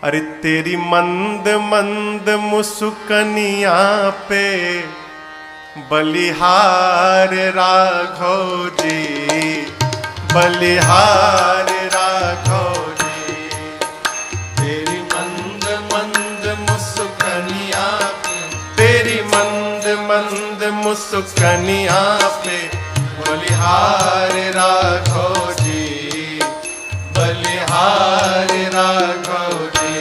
अरे तेरी मंद मंद मुस्कनिया पे बलिहार राघव जी, बलिहार राघव जी। तेरी मंद मंद मुस्कनिया पे, तेरी मंद मंद मुस्कनिया पे बलिहार राघव जी, बलिहार राघव जी।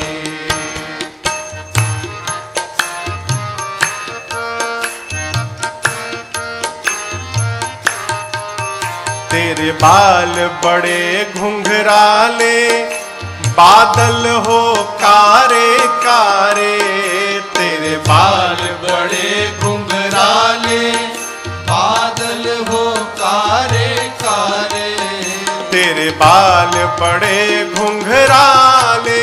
तेरे बाल बड़े घुंघराले, बादल हो कारे कारे। तेरे बाल बड़े घुंघराले, बादल हो कारे कारे। तेरे बाल बड़े घुंघराले,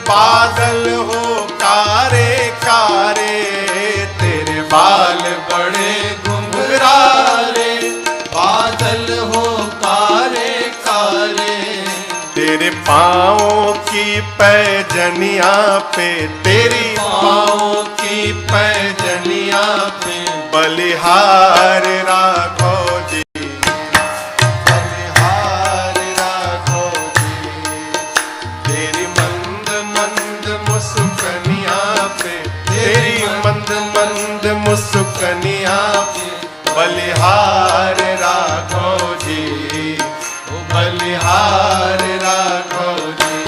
बादल हो कारे कारे। तेरे बाल बड़े घुंघराले, बादल हो कारे कारे। तेरे पाँवों की पैजनिया पे, तेरी पाँवों की पैजनिया पे बलिहार राघव जी, बलिहार राघव जी। तेरी मंद मंद मुस्कनिया पे, तेरी मंद मंद मुस्कनिया पे बलिहार राघव जी, बलिहार राघव जी।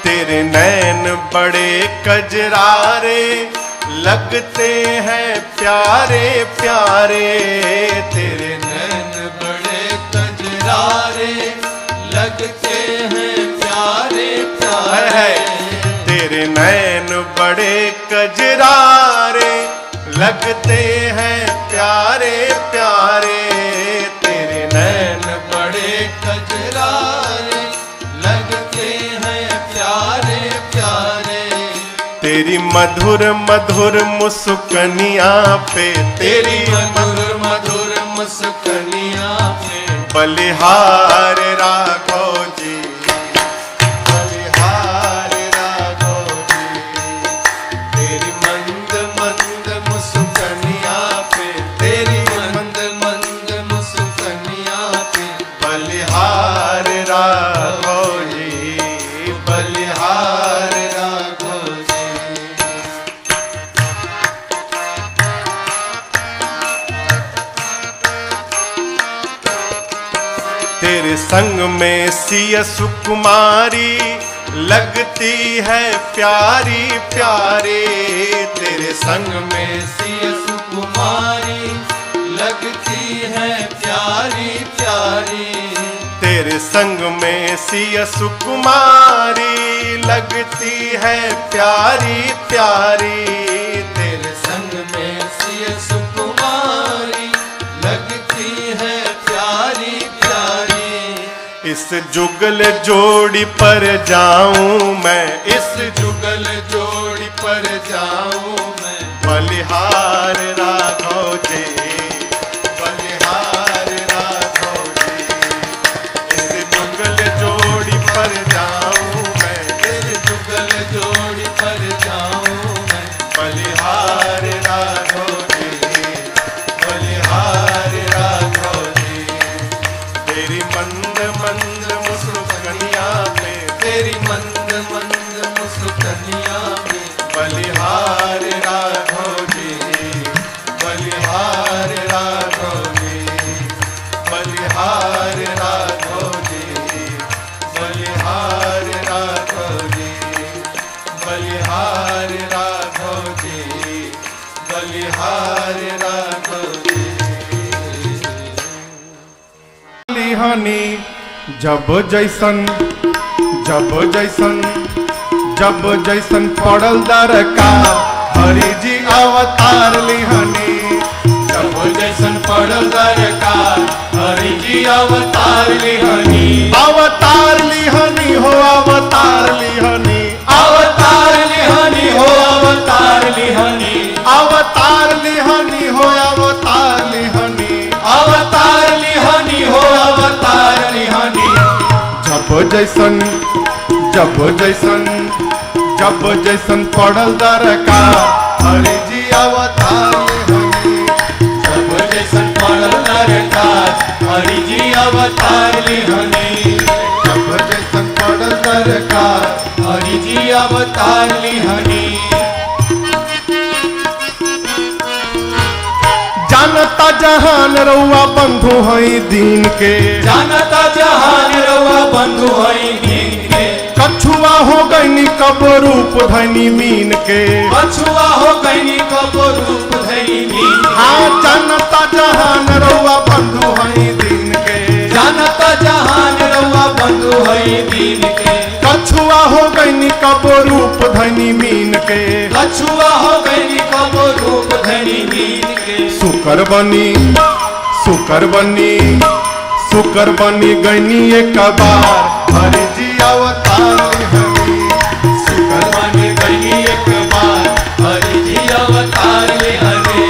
तेरे नैन बड़े कजरारे, लगते हैं प्यारे प्यारे। तेरे नैन बड़े कजरारे, लगते हैं प्यारे प्यारे। तेरे नैन बड़े कजरारे, लगते हैं प्यारे प्यारे। तेरे नैन बड़े कजरारे, लगते हैं प्यारे प्यारे। तेरी मधुर मधुर मुस्कनिया पे, तेरी मधुर मधुर मुस्कनिया पे बलिहार राघव जी, बलिहार राघव जी। तेरी मंद मंद मुस्कनिया पे, तेरी मंद मंद मुस्कनिया पे बलिहार राघव जी, बलिहार राघव जी। तेरे संग में सिया सुकुमारी, लगती है प्यारी प्यारी। तेरे संग में सिया सुकुमारी, लगती है प्यारी प्यारी। तेरे संग में सिया सुकुमारी, लगती है प्यारी प्यारी। तेरे संग में सिया सुकुमारी, लगती है प्यारी प्यारी। इस जुगल जोड़ी पर जाऊं मैं, इस जुगल जोड़ी पर जाऊं मैं बलिहार राघव जी, बलिहार राघव जी। इस जुगल जोड़ी पर जाऊं मैं, इस जुगल जोड़ी पर जाऊं मैं बलिहार राघव जी, बलिहार राघव जी। तेरी मंद मंद मुस्कनिया पे, तेरी मंद मंद मुस्कनिया पे बलिहार राघव जी, बलिहार राघव जी, बलिहार राघव जी, बलिहार राघव जी, बलिहार राघव जी, बलिहार राघव जी। हनी जब जैसन, जब जैसन, जब जैसन पड़ल दरकार, हरि जी अवतार लिहनी। जब जैसन पड़ल दरकार, हरि जी अवतार लिहनी। अवतार लिहनी हो, अवतार लिहनी, अवतार लिहनी हो, अवतार लिहनी, अवतार लिहनी हो, अवतार लिहनी। जैसन जब जैसन पड़ल दरकार हरि जी अवतार लिहनी। जब जैसन पड़ल दरकार हरि जी अवतार लिहनी। जब जैसन पड़ल दरकार हरि जी अवतार लिहनी। जानता जहान रउआ बंधु हई दीन के। जानता जहान रउआ बंधु हई दीन के। कछुआ हो गईनी कब रूप धनी मीन के। कछुआ हो गईनी कब रूप धनी मीन के। हाँ जानता जहान रउआ बंधु हई दीन के। जानता जहान रउआ बंधु हई दीन के। कछुआ हो गईनी कब रूप धनी मीन के। कछुआ हो गईनी कब रूप धनी मीन के। सुकर बनी गईनी एक बार हरि जी अवतार लिहनी। सुकर बनी गईनी एक बार हरि जी अवतार लिहनी।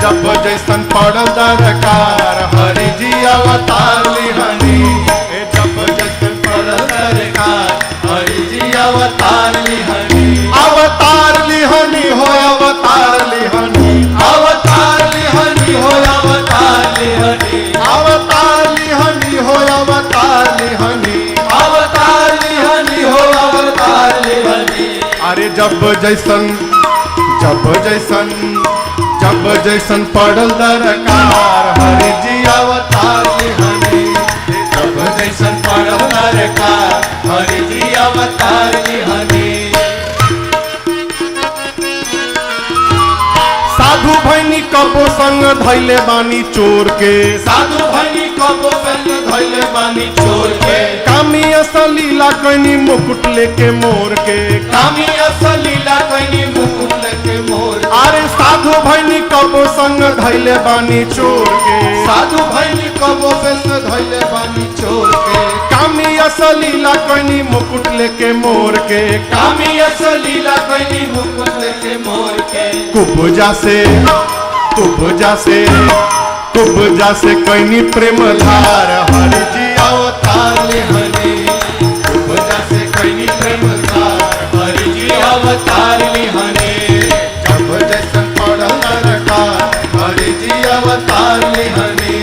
जब जैसन पड़ल दरकार हरि जी अवतार लिहनी। जब जैसन पड़ल दरकार हरि जी अवतार लिहनी। अवतार लिहनी हो अवतार लिहनी। अवतार लिहनी हो अवतार लिहनी। अवतार लिहनी हो अवतार लिहनी। अवतार लिहनी हो अवतार लिहनी। अरे जब जैसन पड़ल दरकार हरि जी अवतार लिहनी। जब जैसन पड़ल दरकार हरि जी अवतार लिहनी। साधु भैनी कबो संग धैले बानी चोर के। साधु भैनी कबो संग धैले बानी चोर के। कामी असलीला कनी मुकुट लेके मोर के। कामी असलीला कनी मुकुट लेके मोर। अरे साधु भैनी कबो संग धैले बानी चोर के। साधु भैनी कबो संग धैले बानी चोर के। कामी असलीला कनी मुकुट लेके मोर के। कामी असलीला कनी मुकुट लेके मोर के। कुबजा से कनी प्रेम धार हरि जी अवतार लिहनी। कुबजा से कनी प्रेम धार हरि जी अवतार लिहनी। जब जैसन पड़ल दरकार हरि जी अवतार लिहनी।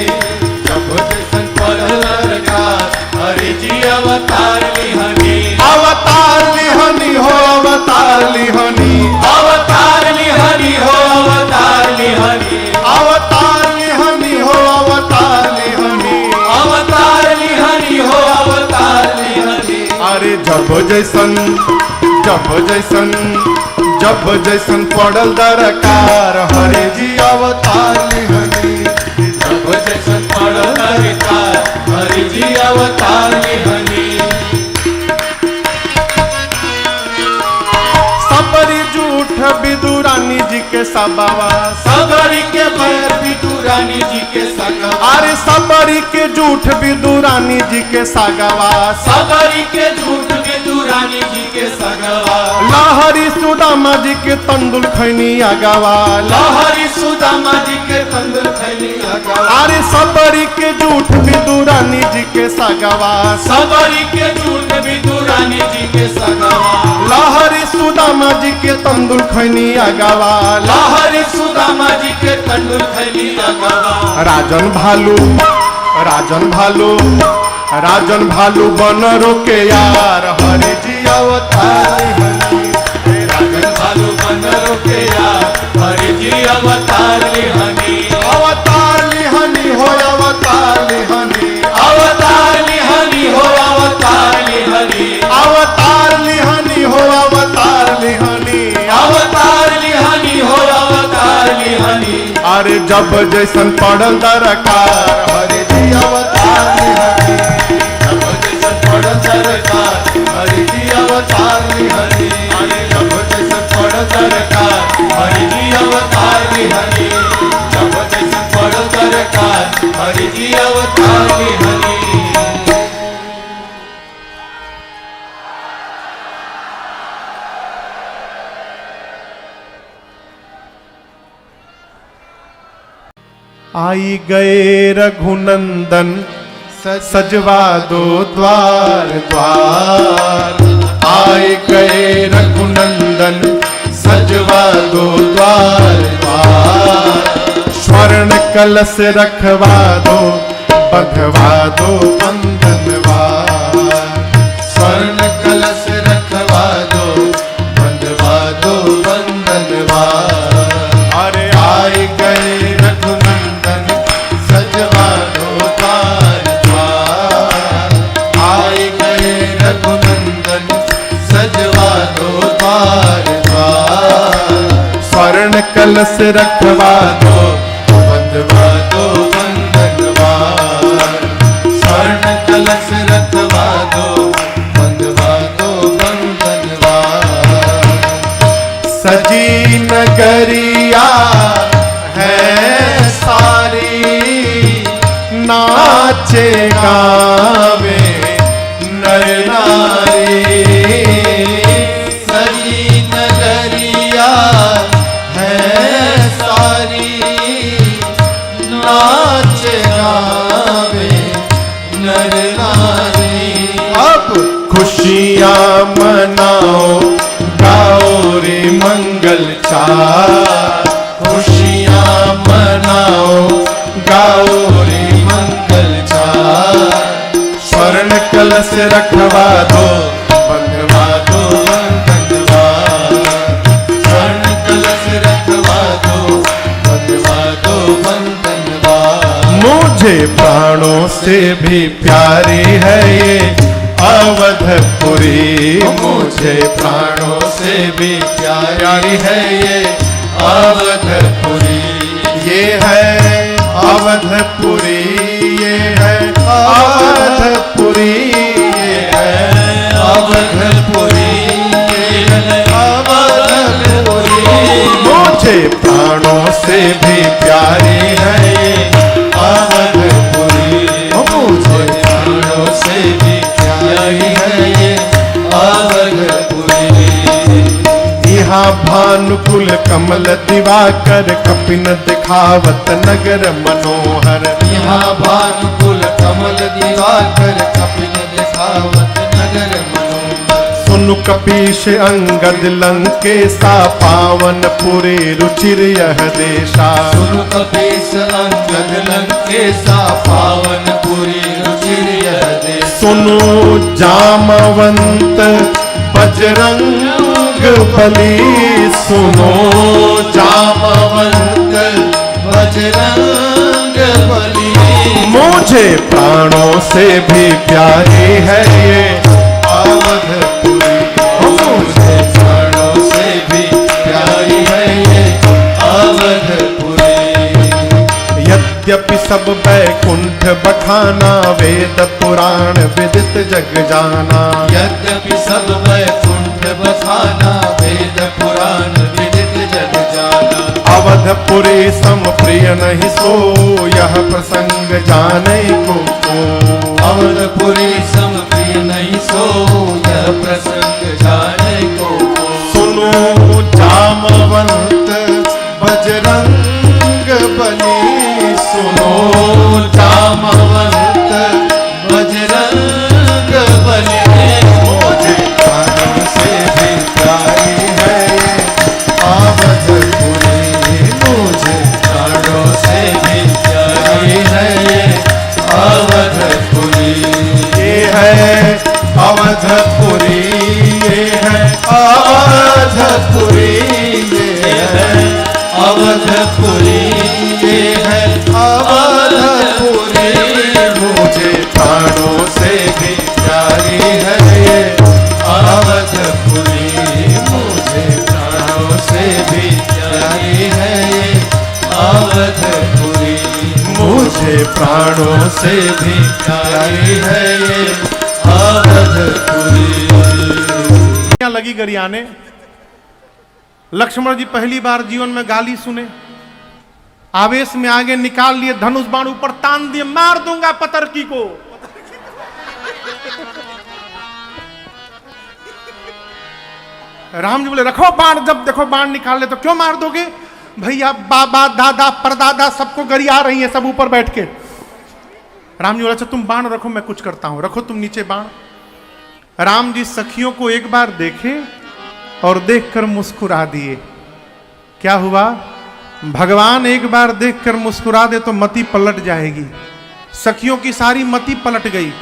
जब जैसन पड़ल दरकार हरि जी अवतार लिहनी। अवतार लिहनी हो अवतार लिहनी। अवतार लिहनी हो अवतार लिहनी। अवतार लिहनी हो अवतार लिहनी। अवतार लिहनी हो अवतार लिहनी। अरे जब जैसन पड़ल दरकार हरि जी अवतार लिहनी। जब जैसन पड़ल दरकार हरि जी अवतार लिहनी। सबरी झूठ विदुरानी जी के सबावा। सबरी के बैर बिटूरानी जी के सगवा। अरे सबरी के झूठ विदुरानी जी के सगावा। सबरी के झूठ बिटूरानी जी के सगवा। लहरी सुदामा जी के तंदुल खैनी अगवा। लहरी सुदामा जी के तंदुल खैनी अगवा। अरे सबरी के झूठ विदुरानी जी के सगावा। सबरी के झूठ बिटूरानी जी के सगवा। लहरी सुदामा जी के तंदुल खैनी अगवा। लहरी सुदामा जी के तंदुल खैनी अगवा। राजन भालू बनरो के यार हरि जी अवतार लिहनी। राजन भालू बनरो के यार हरि जी अवतार लिहनी। अवतार लिहनी हो अवतार लिहनी। अवतार लिहनी हो अवतार लिहनी। अवतार लिहनी हो अवतार लिहनी। अवतार लिहनी हो अवतार लिहनी। अरे जब जैसन पड़ल दरकार हरि जी अवतार लिहनी। जब जैसन पड़ल दरकार हरि जी अवतार लिहनी। जब जैसन पड़ल दरकार हरि जी अवतार लिहनी। जब जैसन पड़ल दरकार हरि जी अवतार लिहनी। आई गए रघुनंदन सजवा दो द्वार द्वार। आए गए रघुनंदन सजवा दो द्वार द्वार। स्वर्ण कलश रखवा दो बंधवा दो बंधनवार। स्वर्ण कलश रखवा दो बंधवा दो बंधनवार। अरे आए गए रघुनंदन सजवा दो द्वार द्वार। आए गए रघुनंदन सजवा दो द्वार द्वार। स्वर्ण कलश रखवा दो बंधवा दो बंधनवार। स्वर्ण कलश रखवा दो बंधवा दो बंधनवार। सजी नगरिया है सारी नाचे गावे नर नारी। सजी नगरिया है सारी नाच गावे नर नारी। अब खुशियाँ मनाओ गाओ रे मंगल चार। खुशियाँ मनाओ गाओ रे मंगल चार। स्वर्ण कलश रखवा दो बंधवा दो बंधनवार। स्वर्ण कलश रखवा दो बंधवा दो बंधनवार। मुझे प्राणों से भी प्यारी है ये अवधपुरी। मुझे प्राणों से भी प्यारी है ये अवधपुरी। ये है अवधपुरी ये है अवधपुरी ये है अवधपुरी ये है अवधपुरी। मुझे प्राणों से भी प्यारी है ये अवधपुरी। मुझे प्राणों से भी प्यारी है ये अवधपुरी। यहाँ भानुकुल कमल दिवाकर कपिन दिखावत नगर मनोहर। यहाँ भानुकुल कमल दिवाकर कपिल दिखावत नगर मनोहर। सुनु कपीश अंगद लंकेशा पावन पुरी रुचिर यह देशा। सुनु कपीस अंगद लंकेशा पावन पुरी रुचिर यह देश। सुनु जामवंत बजरंग बली। सुनो जामवंत बजरंग बली। मुझे प्राणों से भी प्यारी है ये अवधपुरी। मुझे प्राणों से भी प्यारी है ये अवधपुरी। यद्यपि सब बैकुंठ बखाना वेद पुराण विदित जग जाना। यद्यपि सब वैकुंठ बखाना वेद पुराण विदित जग जाना। अवधपुरी सम प्रिय नहीं सो यह प्रसंग जाने को। अवधपुरी सम प्रिय नहीं सो यह प्रसंग जाने को। सुनो जामवंत बजरंग बली। सुनो जामवंत बजरंग बली। मुझे प्राणों से भी प्यारी है ये अवधपुरी। मुझे प्राणों से भी प्यारी है ये अवधपुरी। ये है अवधपुरी ये है अवधपुरी ये है अवधपुरी ये है अवधपुरी। मुझे प्राणों से भी प्यारी है ये अवधपुरी। मुझे प्राणों से भी प्यारी है ये अवधपुरी। मुझे प्राणों से भी प्यारी है ये अवधपुरी। लगी गरियाने। लक्ष्मण जी पहली बार जीवन में गाली सुने, आवेश में आगे निकाल लिए धनुष बाण ऊपर तान दिए, मार दूंगा पतरकी को। राम जी बोले रखो बाण, जब देखो बाण निकाल ले तो क्यों मार दोगे भैया, बाबा दादा परदादा सबको गरिया रही है सब ऊपर बैठ के। राम जी बोला अच्छा तुम बाण रखो, मैं कुछ करता हूं, रखो तुम नीचे बाण। राम जी सखियों को एक बार देखे और देखकर मुस्कुरा दिए। क्या हुआ? भगवान एक बार देखकर मुस्कुरा दे तो मति पलट जाएगी। सखियों की सारी मति पलट गई।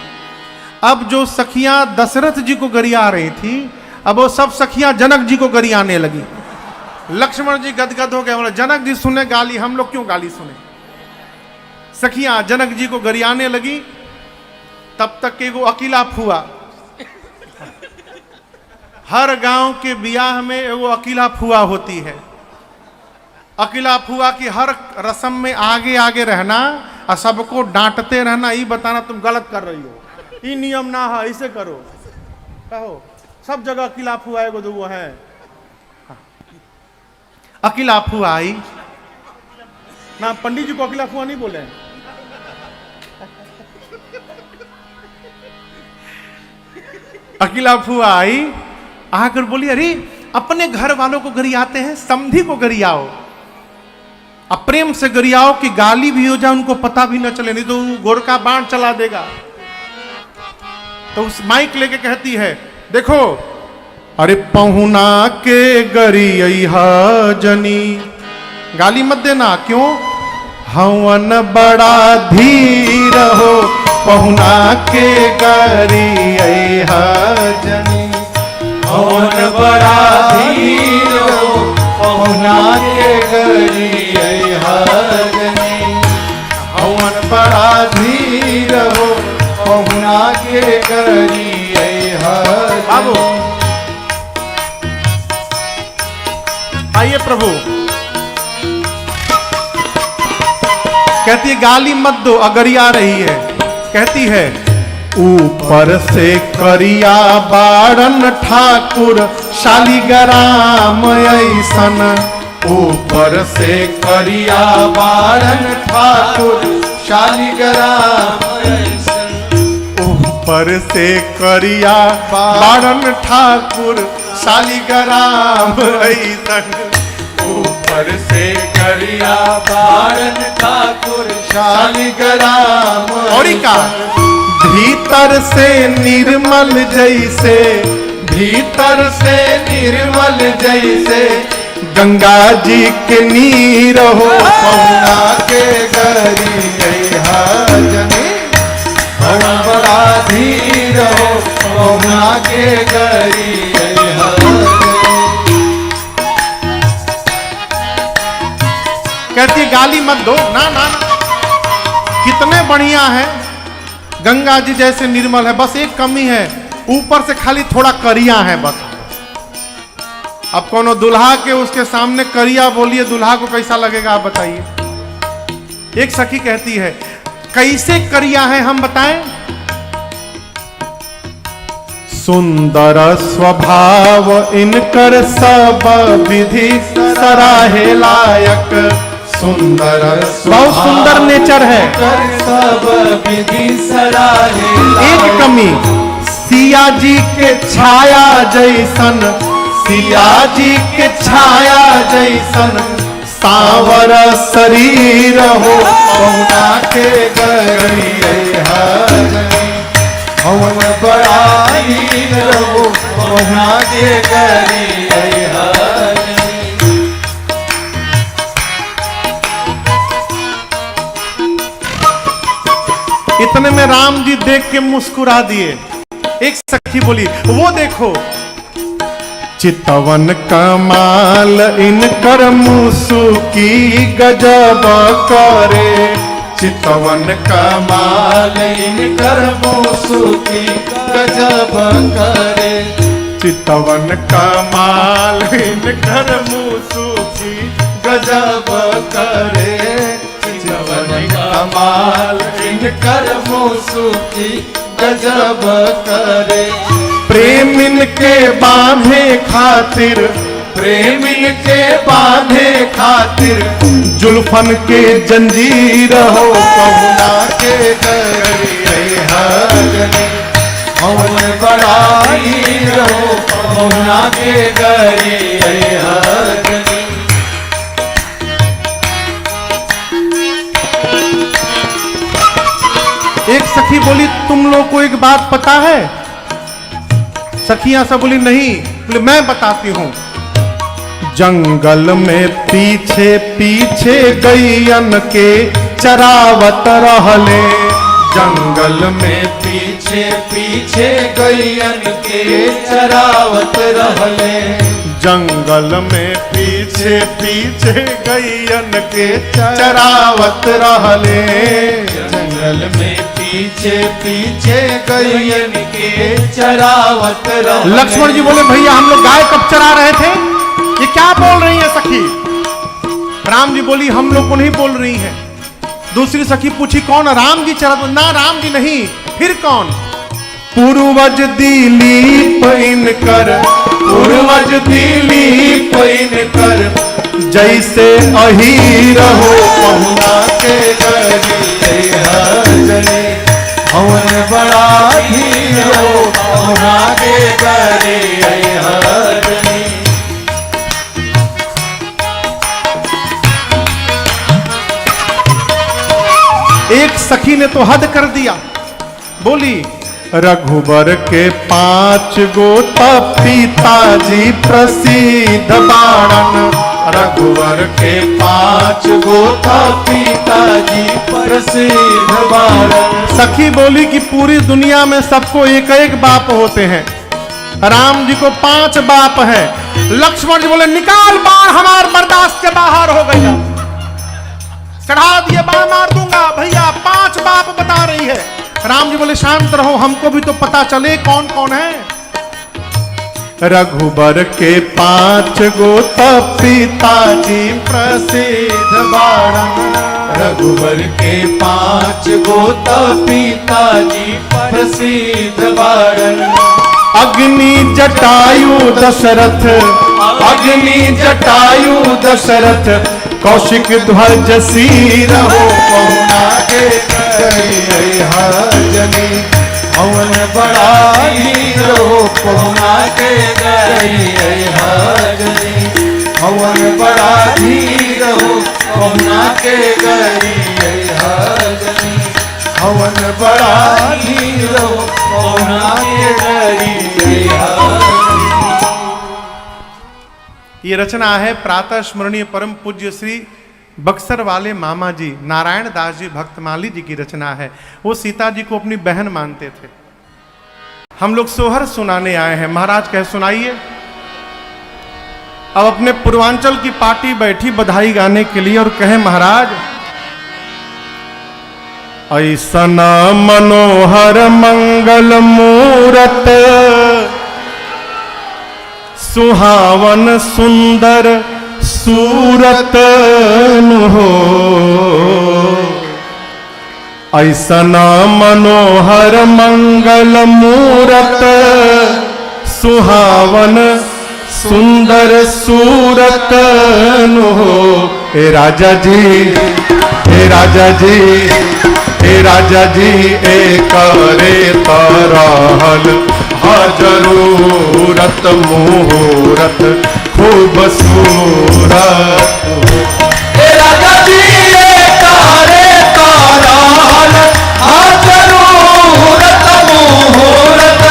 अब जो सखियां दशरथ जी को गरिया रही थी, अब वो सब सखियां जनक जी को गरियाने लगी। लक्ष्मण जी गदगद हो गए, बोले जनक जी सुने गाली, हम लोग क्यों गाली सुने। सखियां जनक जी को गरियाने लगी। तब तक के वो अकेला फुआ, हर गांव के बियाह में वो अकेला फुआ होती है। अकेला फुआ की हर रस्म में आगे आगे रहना और सबको डांटते रहना, ये बताना तुम गलत कर रही हो, ये नियम ना है, इसे करो। कहो सब जगह अकेला फुआ एगो दूगो है। अकेला फुआ आई ना, पंडित जी को अकेला फुआ नहीं बोले। अकेला फुआ आई, आकर बोली अरे अपने घर वालों को गरियाते हैं, समधी को गरियाओ, अब प्रेम से गरियाओ कि गाली भी हो जाए उनको पता भी न चले, नहीं तो गोरका बाण चला देगा। तो उस माइक लेके कहती है देखो अरे पहुना के गरिया जनी, गाली मत देना, क्यों? हवन बड़ा धीर हो, पहुना के गरिया जनी, हवन बड़ा धीर हो, पहुना के गरिया जनी, हवन बड़ा धीर हो, पहुना के गरिया बाबू आइए प्रभु। कहती है गाली मत दो, अगरिया रही है। कहती है ऊपर से करिया बाड़न ठाकुर शालिग्राम ऐसन, ऊपर से करिया बारन ठाकुर शालिग्राम, ऊपर से करिया बारन ठाकुर शालिग्राम ऐसन, ऊपर से करिया बारन ठाकुर शालिग्राम और का भीतर से निर्मल जैसे, भीतर से निर्मल जैसे गंगा जी के नीर हो, पहुना के गरिया जनी, हवन बड़ा धीर हो, पहुना के गरिया जनी। कहती गाली मत दो, ना ना ना, कितने बढ़िया है, गंगा जी जैसे निर्मल है, बस एक कमी है, ऊपर से खाली थोड़ा करिया है बस। अब कोनो दुल्हा के उसके सामने करिया बोलिए, दुल्हा को कैसा लगेगा आप बताइए। एक सखी कहती है कैसे करिया है हम बताएं? सुंदर स्वभाव इनकर सब विधि सराहे लायक, सुंदर बहुत सुंदर नेचर है। सब विधि सराहे एक कमी, सिया जी के छाया जैसन, सिया जी के छाया जैसन सांवर शरीर हो, पहुना के गरिया जनी, हवन बड़ा धीर हो, पहुना के गरिया जनी। इतने में राम जी देख के मुस्कुरा दिए। एक सखी बोली वो देखो चितवन कमाल इनकर मुसुकी गजब करे, चितवन कमाल इनकर मुसुकी गजब करे, चितवन कमाल इनकर मुसुकी गजब करे, चितवन कमाल इनकर मुसुकी गजब करे। प्रेमिन के बांधे खातिर, प्रेमिन के बांधे खातिर जुल्फन के जंजीर हो, पहुना के गरिया जनी, हवन बड़ा धीर हो, पहुना के गरिया जनी। लोगों को एक बात पता है? सखियां सब बोली नहीं। बोले मैं बताती हूं। जंगल में पीछे पीछे गैयन के चरावत रहले, जंगल में पीछे पीछे गैयन के चरावत रहले, जंगल में पीछे पीछे गैयन के चरावत रहले, जंगल में पीछे पीछे गैयन के चरावत रहले। लक्ष्मण जी बोले भैया हम लोग गाय कब चरा रहे थे? ये क्या बोल रही है सखी? राम जी बोली हम लोग को नहीं बोल रही है। दूसरी सखी पूछी कौन? राम जी चरा? ना राम जी नहीं, फिर कौन? पूर्वज दिलीप इनकर, पूर्वज दिलीप इनकर, जैसे अहीर हो पहुना के गए हजरे, हवन बड़ा धीर हो पहुना के गए हजरे। एक सखी ने तो हद कर दिया, बोली रघुबर के 5 गो पिताजी प्रसिद्ध बाणन, रघुवर के 5 गो पिताजी प्रसिद्ध बाणन। सखी बोली कि पूरी दुनिया में सबको एक एक बाप होते हैं, राम जी को 5 बाप है। लक्ष्मण जी बोले निकाल बाण, हमार बर्दाश्त के बाहर हो गया, चढ़ा दिए बाण, मार दूंगा। भैया 5 बाप बता रही है। राम जी बोले शांत रहो, हमको भी तो पता चले कौन कौन है। रघुबर के 5 गो पिताजी प्रसिद्ध बाणन, रघुबर के 5 गो पिताजी प्रसिद्ध बाणन। अग्नि जटायु दशरथ, अग्नि जटायु दशरथ, कौशिक ध्वज सिर हो पहुना के गए हजनी, हवन बड़ा धीर हो पहुना के गए हजनी, हवन बड़ा धीर हो पहुना के गए हजनी, हवन बड़ा धीर हो पहुना के गए हजनी। ये रचना है प्रातः स्मरणीय परम पूज्य श्री बक्सर वाले मामा जी नारायण दास जी भक्तमाली जी की रचना है। वो सीता जी को अपनी बहन मानते थे। हम लोग सोहर सुनाने आए हैं। महाराज कहे सुनाइए। अब अपने पूर्वांचल की पार्टी बैठी बधाई गाने के लिए और कहे महाराज ऐसन मनोहर मंगल मूरत, सुहावन सुंदर सूरत हो, ऐसना मनोहर मंगल मूरत, सुहावन सुंदर सूरत हो। हे राजा जी, हे राजा जी, हे राजा जी, एक रे तरहल जरूरत मुहूर्त खूब सूरत। हे राजा जी तारे ताराल जरूरत मुहूर्त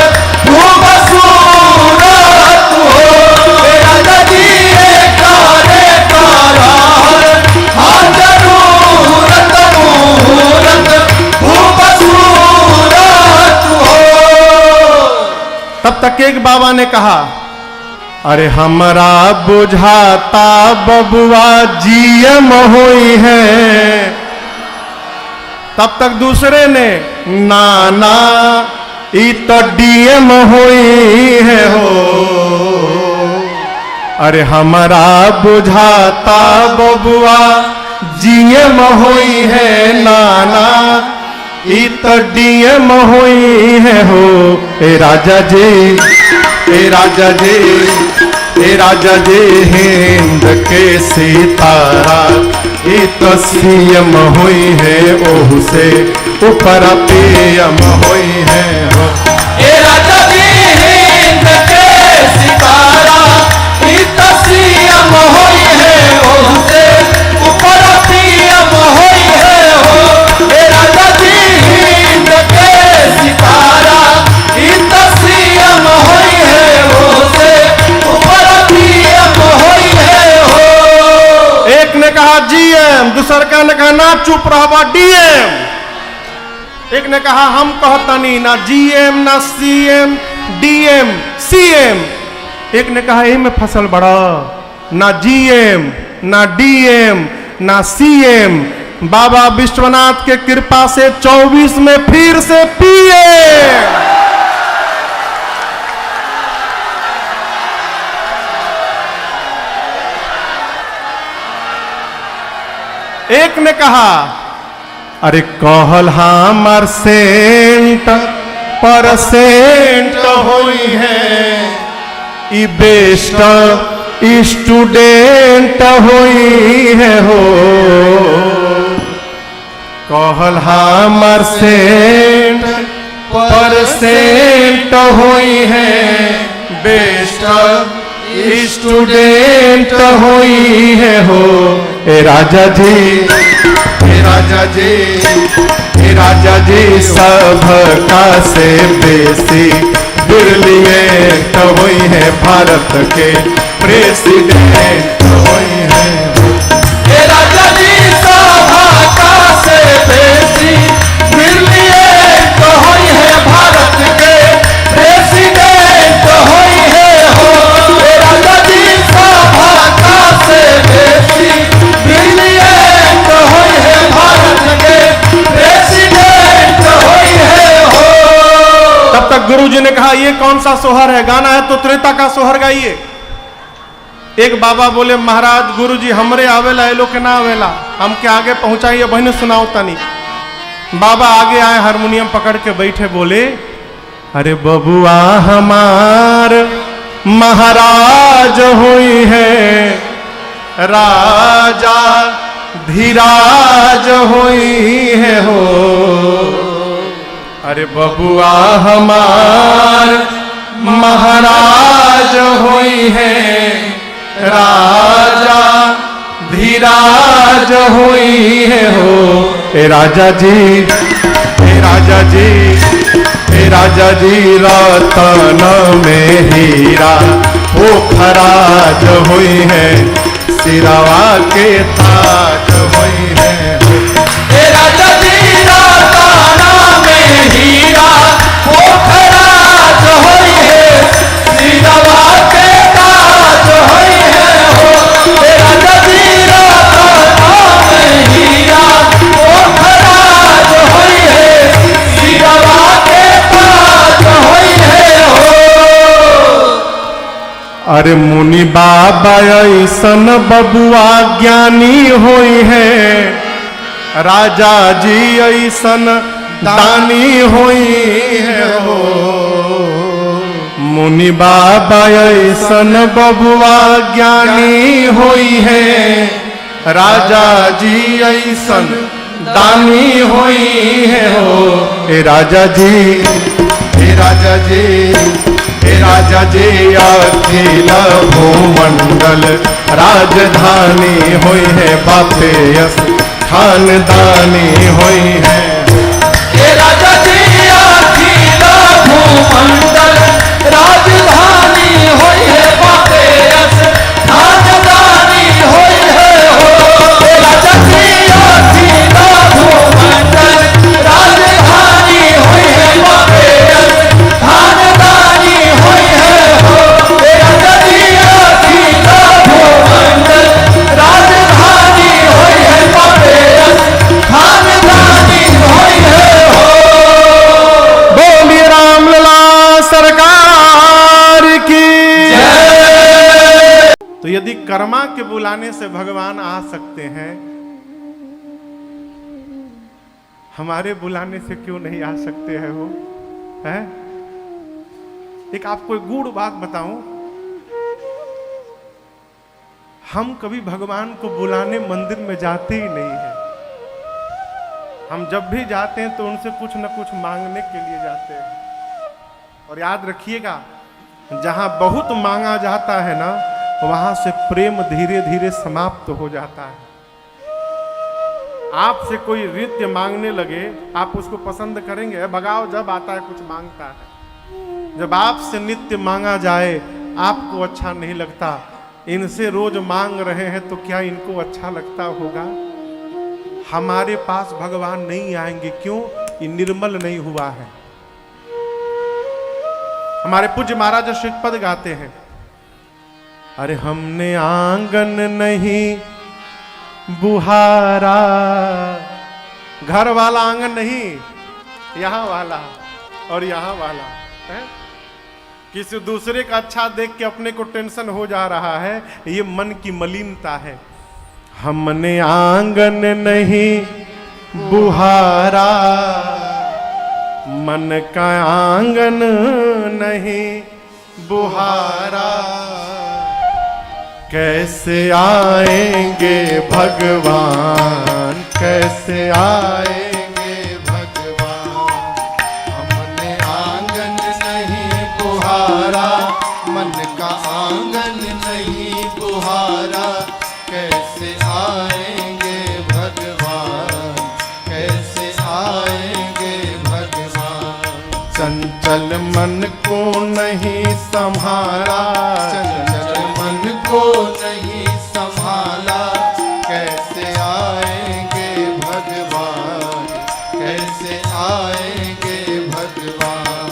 खूब सूरत हो। हे राजा जी तारे ताराल जरूरत मुहूर्त खूब सूरत हो। तब तक एक बाबा ने कहा अरे हमरा बुझाता बबुआ जीएम हुई है। तब तक दूसरे ने नाना ई तो डीएम हुई है हो। अरे हमरा बुझाता बबुआ जीएम हुई है नाना ई तो डीएम हुई है हो। ए राजा जी, ए राजा जी, ए राजा जी, हिंद के सितारा ई तो सीएम हुई है ओहू से ऊपर पीएम हुई है हो। ए राजा जी हिंद के सितारा ई तो सीएम हुई है ओहू से ऊपर पीएम हुई है हो। ए राजा जी हिंद के सितारा सीएम, दूसर का ने कहा ना चुप रहो डीएम। एक ने कहा हम कहता नहीं ना जीएम ना सीएम डीएम सीएम। एक ने कहा ए में फसल बड़ा ना जीएम ना डीएम ना सीएम। बाबा विश्वनाथ के कृपा से 24 में फिर से पीएम। एक ने कहा अरे कहल हमर सेंट परसेंट होई है ई बेस्ट स्टूडेंट होई है हो। कहल हमर सेंट परसेंट होई है बेस्ट स्टूडेंट होई है हो। ए राजा जी हे राजा जी हे राजा जी सब का से बेसी ब्रिलियंट हुई है भारत के प्रेसिडेंट हुई है। हे राजा जी सब का से बेसी ब्रिलियंट हुई है भारत के प्रेसिडेंट हुई है हो। हे राजा जी सब का से बेसी ब्रिलियंट हुई है भारत के प्रेसिडेंट हुई है हो। तब तक गुरुजी ने कहा ये कौन सा सोहर है, गाना है तो त्रेता का सोहर गाइए। एक बाबा बोले महाराज गुरुजी हमरे आवेला ये लोग के ना आवेला, हम के आगे पहुंचाइए बहने सुनाओ तनी। बाबा आगे आए हारमोनियम पकड़ के बैठे बोले अरे बबुआ हमार महाराज हुई है राजा धीराज हुई है हो। अरे बबुआ हमार महाराज हुई है राजा धीराज हुई है हो। ए राजा जी ए राजा जी ए राजा जी रतन में हीरा वो खराज हुई है सिरावा के ताज हुई है। हे राजा जी रतन में हीरा वो खराज हुई है सिरावा के ताज हुई है हो। हे राजा जी रतन में हीरा वो खराज हुई है सिरावा के ताज हुई है हो। अरे मुनि बाबा ऐसन बबुआ ज्ञानी होई है राजा जी ऐसन दानी होई है हो। मुनि बाबा ऐसन बबुआ ज्ञानी होई है राजा जी ऐसन दानी होई है हो। ए राजा जी हे राजा जी हे राजा जी अखिल भूमंडल राजधानी हुई है बापे यस खानदानी हुई है। हे राजा जी अखिल भूमंडल राजधानी हुई है बापे यस खानदानी हुई है हो। हे राजा जी अखिल भूमंडल राजधानी हुई है बापे यस खानदानी हुई है हो। हे राजा जी अखिल भूमंडल राजधानी हुई है बापे यस खानदानी हुई है हो। बोलिए रामलला सरकार की जय। तो यदि कर्मा के बुलाने से भगवान आ सकते हैं, हमारे बुलाने से क्यों नहीं आ सकते हैं वो है? एक आपको एक गूढ़ बात बताऊं, हम कभी भगवान को बुलाने मंदिर में जाते ही नहीं है। हम जब भी जाते हैं तो उनसे कुछ न कुछ मांगने के लिए जाते हैं। और याद रखिएगा जहां बहुत मांगा जाता है ना वहां से प्रेम धीरे धीरे समाप्त हो जाता है। आपसे कोई नृत्य मांगने लगे, आप उसको पसंद करेंगे? भगाओ जब आता है कुछ मांगता है। जब आपसे नित्य मांगा जाए आपको अच्छा नहीं लगता। इनसे रोज मांग रहे हैं तो क्या इनको अच्छा लगता होगा? हमारे पास भगवान नहीं आएंगे। क्यों? ये निर्मल नहीं हुआ है। हमारे पूज्य महाराज श्रीपद गाते हैं, अरे हमने आंगन नहीं बुहारा, घर वाला आंगन नहीं, यहां वाला और यहां वाला है। किसी दूसरे का अच्छा देख के अपने को टेंशन हो जा रहा है, ये मन की मलिनता है। हमने आंगन नहीं बुहारा, मन का आंगन नहीं बुहारा, कैसे आएंगे भगवान, कैसे आएंगे भगवान। हमने आंगन नहीं बुहारा, मन का आंगन नहीं बुहारा, कैसे आएंगे भगवान, कैसे आएंगे भगवान। चंचल मन को नहीं संभाला, चंचल मन को नहीं संभाला, कैसे आएंगे भगवान, कैसे आएंगे भगवान।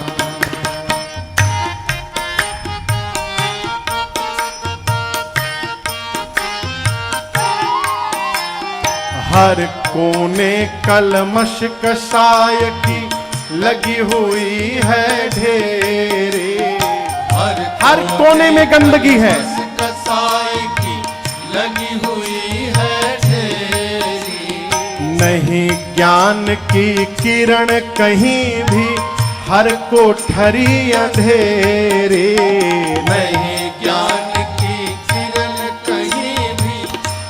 हर कोने कलमश कषाय की लगी हुई है ढेरे, हर कोने में गंदगी है, कसाई की लगी हुई है ढेरी। नहीं ज्ञान की किरण कहीं भी, हर कोठरी अंधेरे। नहीं ज्ञान की किरण कहीं भी,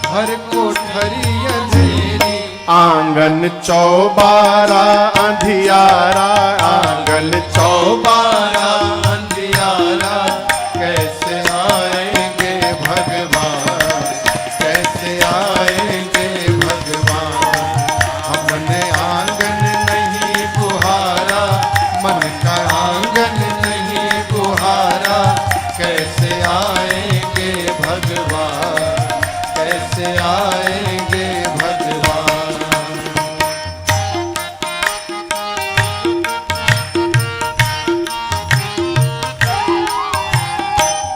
हर कोठरी अंधेरी। आंगन चौबारा अंधियारा, आंगन चौबारा अंधियारा, कैसे आएंगे भगवान, कैसे आएंगे भगवान। हमने आंगन नहीं बुहारा, मन का आंगन नहीं बुहारा, कैसे आएंगे भगवान, कैसे आएंगे भगवान।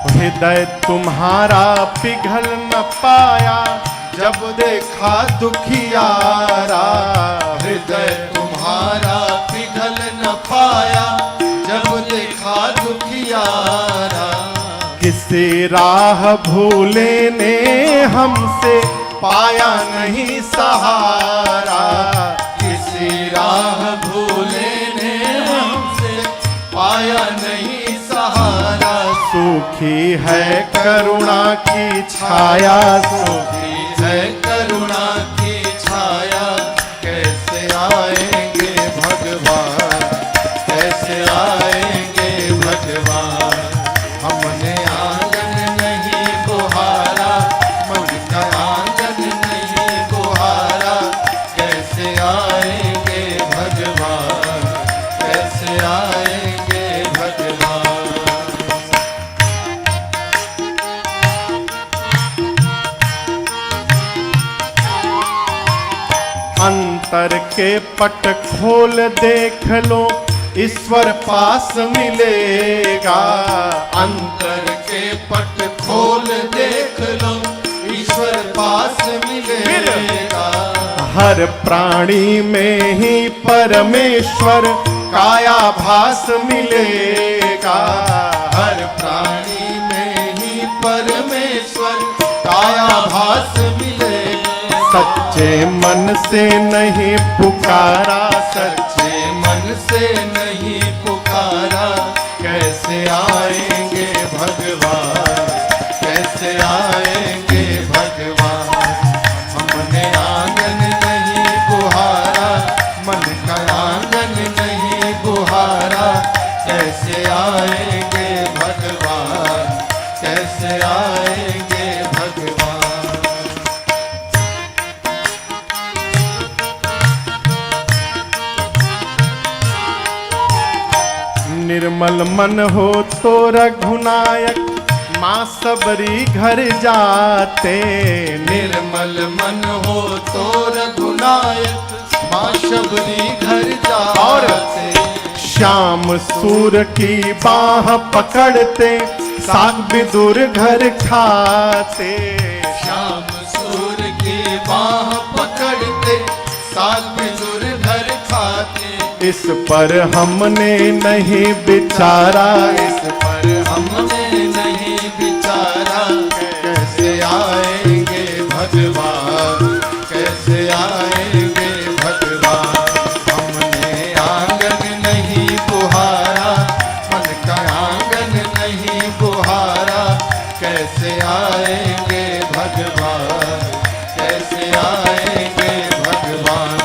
हृदय तुम्हारा पिघल न पाया, जब देखा दुखियारा। हृदय तुम्हारा पिघल न पाया, जब देखा दुखियारा। किसी राह भूले ने हमसे पाया नहीं सहारा, किसी राह भूले ने हमसे पाया नहीं सहारा। सूखी है करुणा की छाया, सूखी है करुणा की छाया, कैसे आएंगे भगवान, कैसे आएंगे भगवान। हमने आंगन नहीं बुहारा, मन का आंगन नहीं बुहारा, कैसे आएंगे भगवान, कैसे आएंगे भगवान। अंतर के पट खोल देख लो, ईश्वर पास मिलेगा। अंतर के पट खोल देख लो, ईश्वर पास मिलेगा। हर प्राणी में ही परमेश्वर काया भास मिलेगा। हर प्राणी में ही परमेश्वर काया भास मिलेगा। सच्चे मन से नहीं पुकारा, सच्चे मन से नहीं पुकारा, कैसे आएंगे भगवान, कैसे आएंगे भगवान। हमने आंगन नहीं बुहारा, मन का आंगन नहीं बुहारा, कैसे आएंगे भगवान, कैसे आएंगे भगवान। निर्मल मन हो तो रघुनायक, माँ सबरी घर जाते निर्मल मन हो तो रघुनायक माँ शबरी घर जाते। श्याम सूर की बाह पकड़ते साग विदुर घर खाते। श्याम सूर की बाह पकड़ते साग विदुर घर खाते। इस पर हमने नहीं विचारा, इस पर हमने नहीं विचारा कैसे आएंगे भगवान, कैसे आएंगे भगवान। हमने आंगन नहीं बुहारा, मन का आंगन नहीं बुहारा कैसे आएंगे भगवान, कैसे आएंगे भगवान।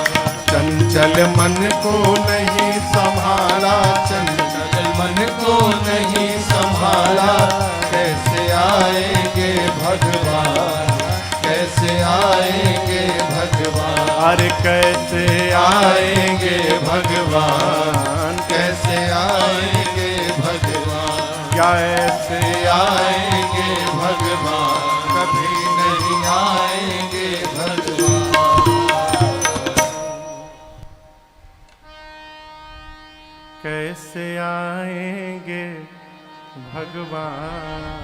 चंचल मन को नहीं संभाला, चंचल मन को नहीं संभाला कैसे आएंगे भगवान, कैसे आएंगे भगवान। अरे कैसे आएंगे भगवान, कैसे आएंगे भगवान, कैसे आएंगे भगवान, कभी नहीं आएंगे भगवान। कैसे आएंगे भगवान।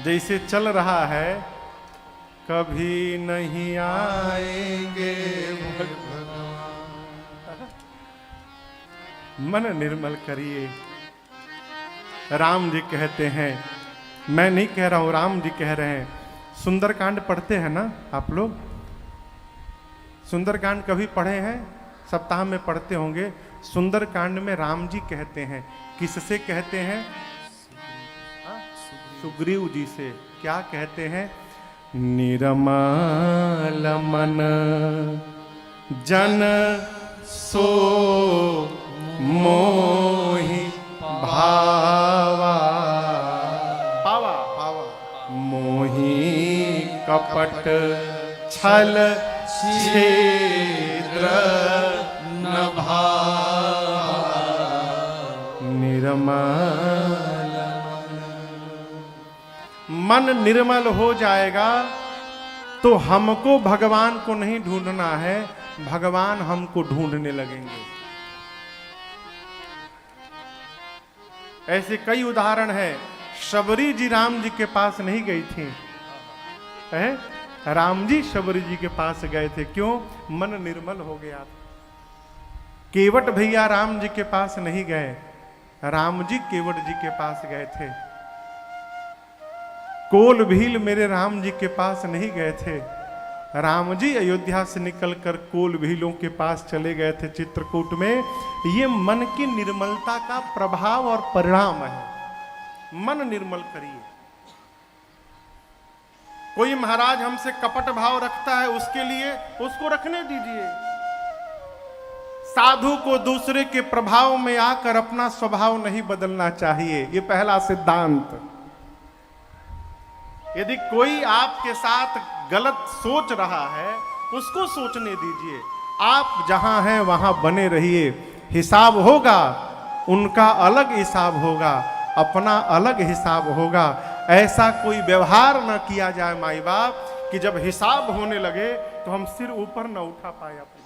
जैसे चल रहा है कभी नहीं आएंगे भगवान। मन निर्मल करिए। राम जी कहते हैं, मैं नहीं कह रहा हूं, राम जी कह रहे हैं। सुंदरकांड पढ़ते हैं ना आप लोग? सुंदरकांड कभी पढ़े हैं? सप्ताह में पढ़ते होंगे। सुंदरकांड में राम जी कहते हैं, किससे कहते हैं? सुग्रीव जी से। क्या कहते हैं? निर्मल मन जन सो मोहि भावा, पावा मोहि कपट छल छिद्र न भावा। निर्मल मन निर्मल हो जाएगा तो हमको भगवान को नहीं ढूंढना है, भगवान हमको ढूंढने लगेंगे। ऐसे कई उदाहरण है। शबरी जी राम जी के पास नहीं गई थी, है? राम जी शबरी जी के पास गए थे। क्यों? मन निर्मल हो गया था। केवट भैया राम जी के पास नहीं गए, राम जी केवट जी के पास गए थे। कोल भील मेरे राम जी के पास नहीं गए थे, राम जी अयोध्या से निकलकर कोल भीलों के पास चले गए थे चित्रकूट में। ये मन की निर्मलता का प्रभाव और परिणाम है। मन निर्मल करिए। कोई महाराज हमसे कपट भाव रखता है, उसके लिए उसको रखने दीजिए। साधु को दूसरे के प्रभाव में आकर अपना स्वभाव नहीं बदलना चाहिए। ये पहला सिद्धांत। यदि कोई आपके साथ गलत सोच रहा है, उसको सोचने दीजिए। आप जहां हैं वहां बने रहिए। हिसाब होगा, उनका अलग हिसाब होगा, अपना अलग हिसाब होगा। ऐसा कोई व्यवहार न किया जाए माई बाप कि जब हिसाब होने लगे तो हम सिर ऊपर न उठा पाए अपने।